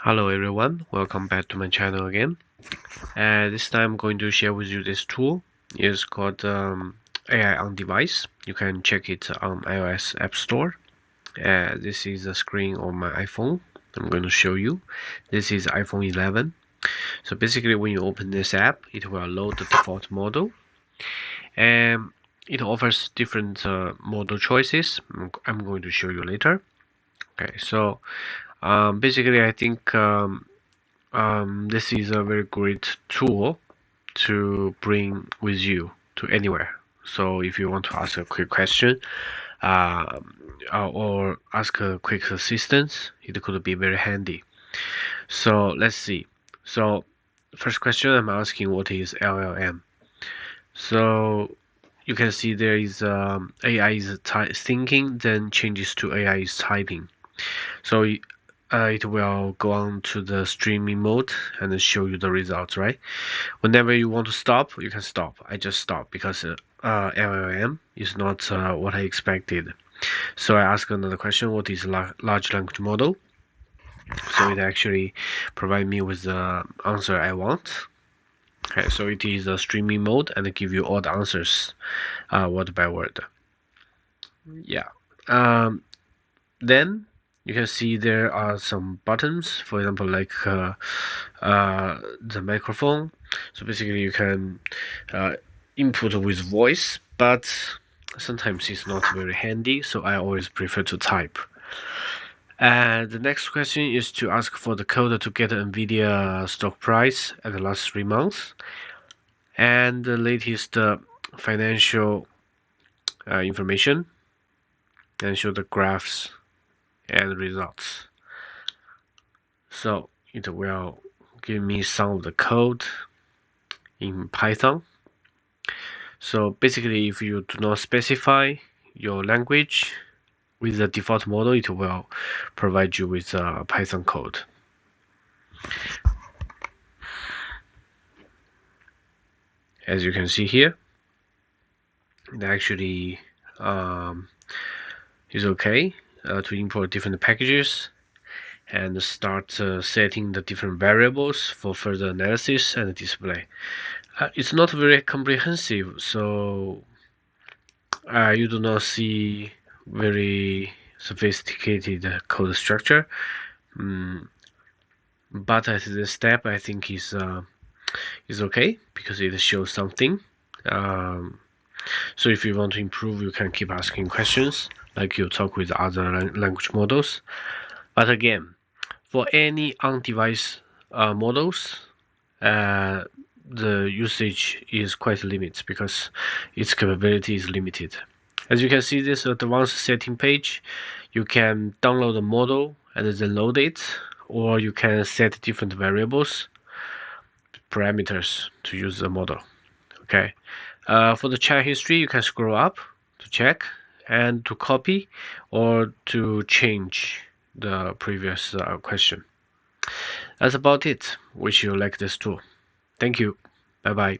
Hello everyone, welcome back to my channel again. This time I'm going to share with you this tool. It's called AI on device. You can check it on iOS App Store. This is the screen on my iPhone. I'm going to show you. This is iPhone 11. So basically when you open this app, it will load the default model. And it offers different model choices. I'm going to show you later. Okay, so basically I think this is a very great tool to bring with you to anywhere. So if you want to ask a quick question or ask a quick assistance, it could be very handy. So let's see. So first question I'm asking, what is LLM? So you can see there is AI is thinking, then changes to AI is typing. So it will go on to the streaming mode and show you the results, right? Whenever you want to stop, you can stop. I just stop because LLM is not what I expected. So I ask another question, what is large language model? So it actually provide me with the answer I want. Okay, so it is a streaming mode and give you all the answers word by word. Yeah. Then you can see there are some buttons, for example, like the microphone. So basically you can input with voice, but sometimes it's not very handy, so I always prefer to type. And the next question is to ask for the code to get Nvidia stock price at the last 3 months and the latest financial information, and show the graphs and results. So it will give me some of the code in Python. So basically, if you do not specify your language with the default model, it will provide you with Python code. As you can see here, it actually is okay to import different packages and start setting the different variables for further analysis and display. It's not very comprehensive, so you do not see very sophisticated code structure. But at this step, I think is okay because it shows something. So if you want to improve, you can keep asking questions, like you talk with other language models. But again, for any on-device models, the usage is quite limited because its capability is limited. As you can see, this advanced setting page, you can download the model and then load it, or you can set different variables, parameters to use the model. Okay. For the chat history, you can scroll up to check and to copy or to change the previous question. That's about it. Wish you like this tool. Thank you. Bye bye.